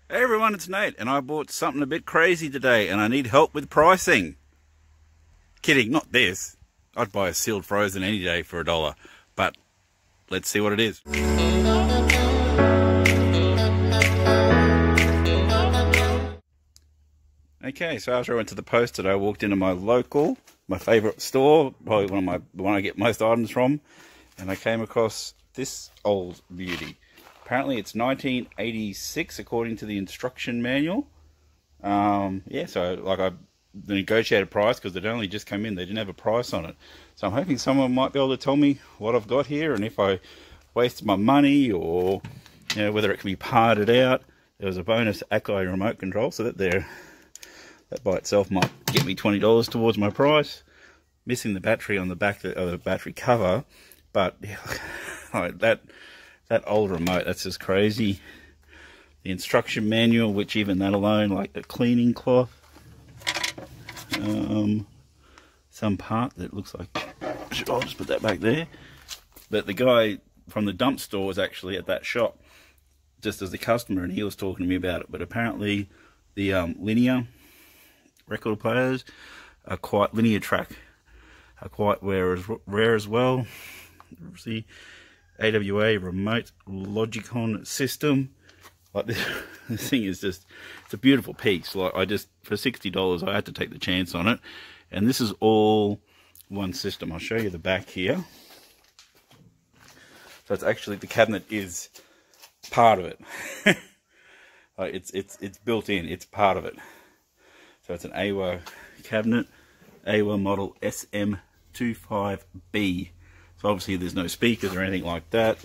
Hey everyone, it's Nate, and I bought something a bit crazy today, and I need help with pricing. Kidding, not this. I'd buy a sealed frozen any day for $1, but let's see what it is. Okay, so after I went to the post today, I walked into my favourite store, probably the one I get most items from, and I came across this old beauty. Apparently it's 1986 according to the instruction manual. Yeah, so like I negotiated price because it only just came in. They didn't have a price on it. So I'm hoping someone might be able to tell me what I've got here and if I wasted my money or whether it can be parted out. There was a bonus Akai remote control, so that by itself might get me $20 towards my price. Missing the battery on the back of the battery cover, but yeah, like that old remote, that's just crazy. The instruction manual, which even that alone, like the cleaning cloth, some part that looks like, I'll just put that back there. But the guy from the dump store was actually at that shop just as a customer, and he was talking to me about it. But apparently the linear record players are quite, linear track are quite rare as well. See, AWA remote Logicon system. Like this thing is just, it's a beautiful piece. Like for $60 I had to take the chance on it, and this is all one system. I'll show you the back here. So it's actually, the cabinet is part of it. Like it's built in, it's part of it. So it's an AWA cabinet, AWA model SM25B. So obviously there's no speakers or anything like that,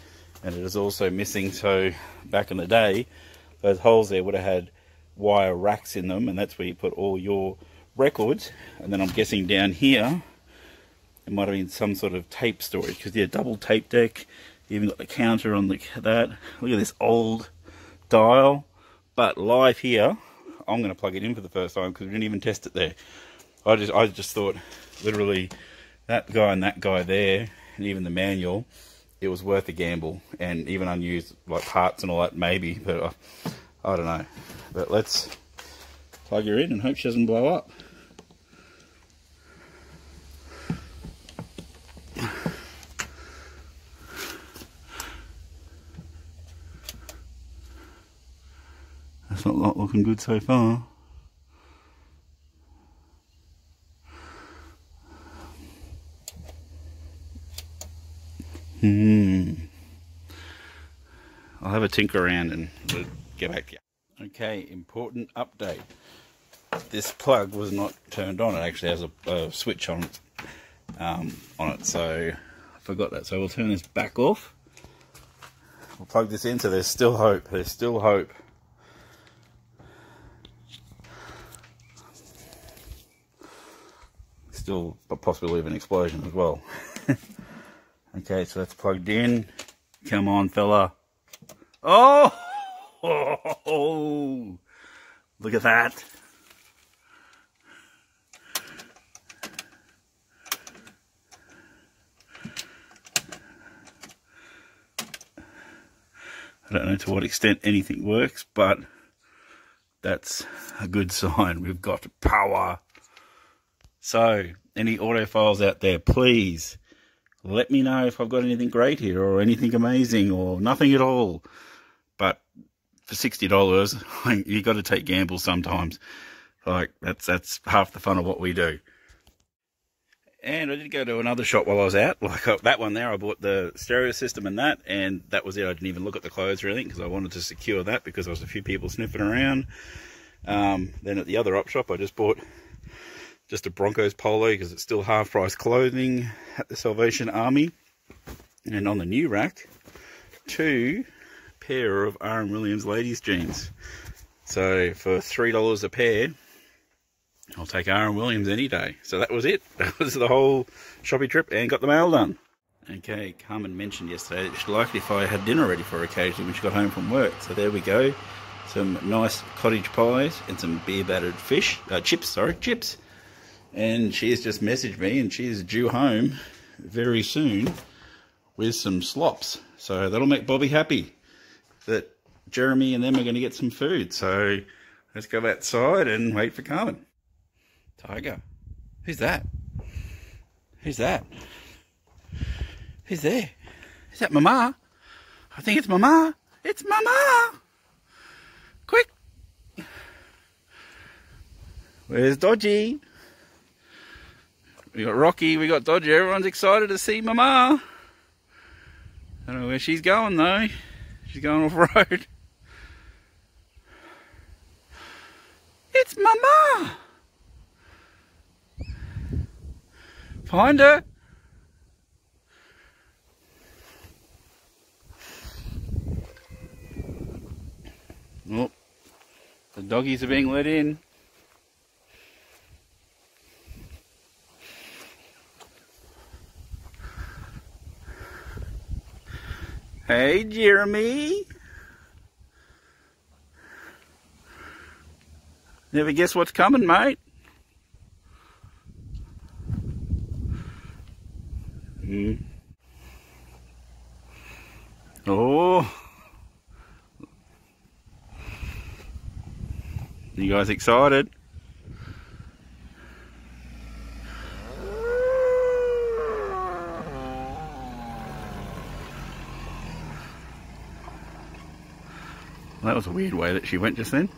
and it is also missing. So back in the day, those holes there would have had wire racks in them, and that's where you put all your records. And then I'm guessing down here it might have been some sort of tape storage, because yeah, double tape deck. You even got the counter on that. Look at this old dial. But live here, I'm going to plug it in for the first time because we didn't even test it there. I just thought, literally, that guy and that guy there, and even the manual, it was worth a gamble. And even unused, like parts and all that, maybe, but I don't know. But let's plug her in and hope she doesn't blow up. That's not looking good so far. I'll have a tinker around and we'll get back to you. Okay, important update. This plug was not turned on. It actually has a switch on it, so I forgot that. So we'll turn this back off. We'll plug this in, so there's still hope. There's still hope. Still a possibility of an explosion as well. Okay, so that's plugged in. Come on, fella. Oh! Oh! Look at that. I don't know to what extent anything works, but that's a good sign. We've got power. So, any audiophiles out there, please let me know if I've got anything great here or anything amazing or nothing at all. But for $60, you got to take gambles sometimes. Like that's half the fun of what we do. And I did go to another shop while I was out, like that one there. I bought the stereo system and that was it. I didn't even look at the clothes or anything because I wanted to secure that because there was a few people sniffing around. Then at the other op shop, I just bought just a Broncos polo because it's still half price clothing at the Salvation Army. And on the new rack, 2 pair of R.M. Williams ladies jeans. So for $3 a pair, I'll take R.M. Williams any day. So that was it. That was the whole shopping trip, and got the mail done. Okay, Carmen mentioned yesterday that she'd like it if I had dinner ready for her occasionally when she got home from work. So there we go. Some nice cottage pies and some beer battered chips. And she has just messaged me, and she is due home very soon with some slops. So that'll make Bobby happy. That Jeremy and them are going to get some food. So let's go outside and wait for Carmen. Tiger. Who's that? Who's that? Who's there? Is that Mama? I think it's Mama. It's Mama! Quick! Where's Dodgy? We got Rocky, we got Dodgy. Everyone's excited to see Mama. I don't know where she's going though. She's going off road. It's Mama! Find her. Oh, the doggies are being let in. Hey, Jeremy. Never guess what's coming, mate. Oh. You guys excited? Well, that was a weird way that she went just then.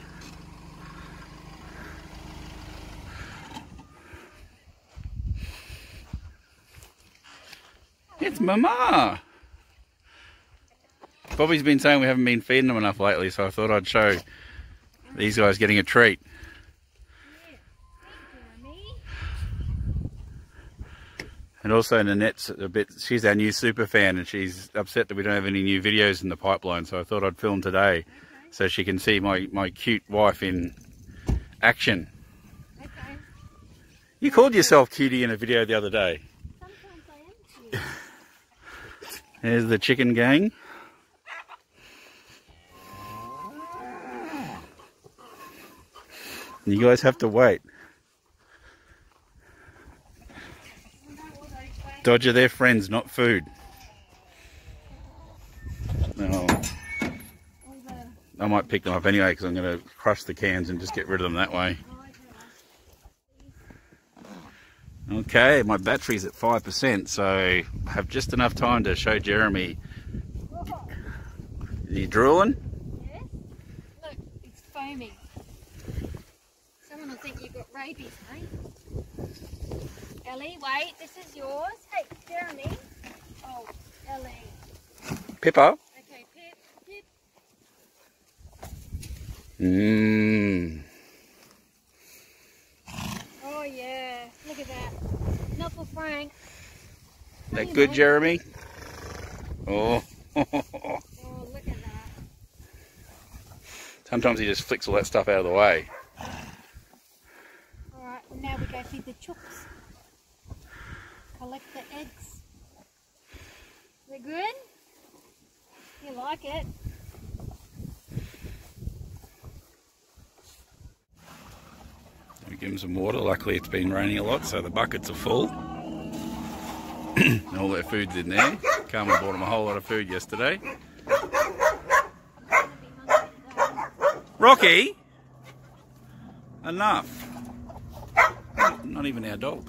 It's Mama! Bobby's been saying we haven't been feeding them enough lately, so I thought I'd show these guys getting a treat. And also Nanette's she's our new super fan, and she's upset that we don't have any new videos in the pipeline, so I thought I'd film today so she can see my cute wife in action. Okay. You called yourself cutie in a video the other day. Sometimes I am cute. There's the chicken gang. You guys have to wait. Dodger, they're friends, not food. No. I might pick them up anyway because I'm going to crush the cans and just get rid of them that way. Okay, my battery's at 5%, so I have just enough time to show Jeremy. Are you drooling? Yes. Look, it's foaming. Someone will think you've got rabies, mate. Ellie, wait, this is yours. Hey, Jeremy. Oh, Ellie. Pippa? Okay, Pip. Oh, yeah. Look at that. Not for Frank. That good, mate. Jeremy? Oh. Oh, look at that. Sometimes he just flicks all that stuff out of the way. Alright, well now we go feed the chooks. Collect the eggs. They're good? You like it? We give them some water. Luckily it's been raining a lot, so the buckets are full. All their food's in there. Carmen bought them a whole lot of food yesterday. Rocky! Enough. Not even our dog.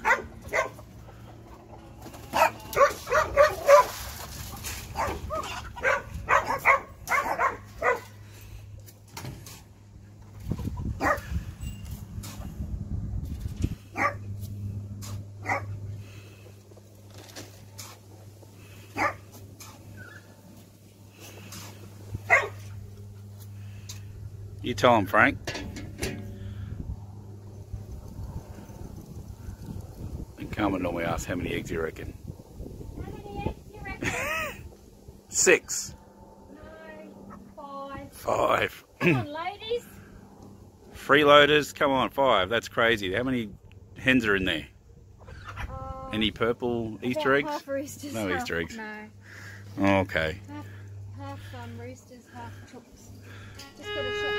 You tell him, Frank. And Carmen normally asks how many eggs you reckon. How many eggs do you reckon? 6. No, 5. 5. Come on, ladies. Freeloaders, come on, 5. That's crazy. How many hens are in there? Any purple Easter eggs? Half roosters. No Easter eggs. No. Okay. Half roosters, half chooks. Just got a shot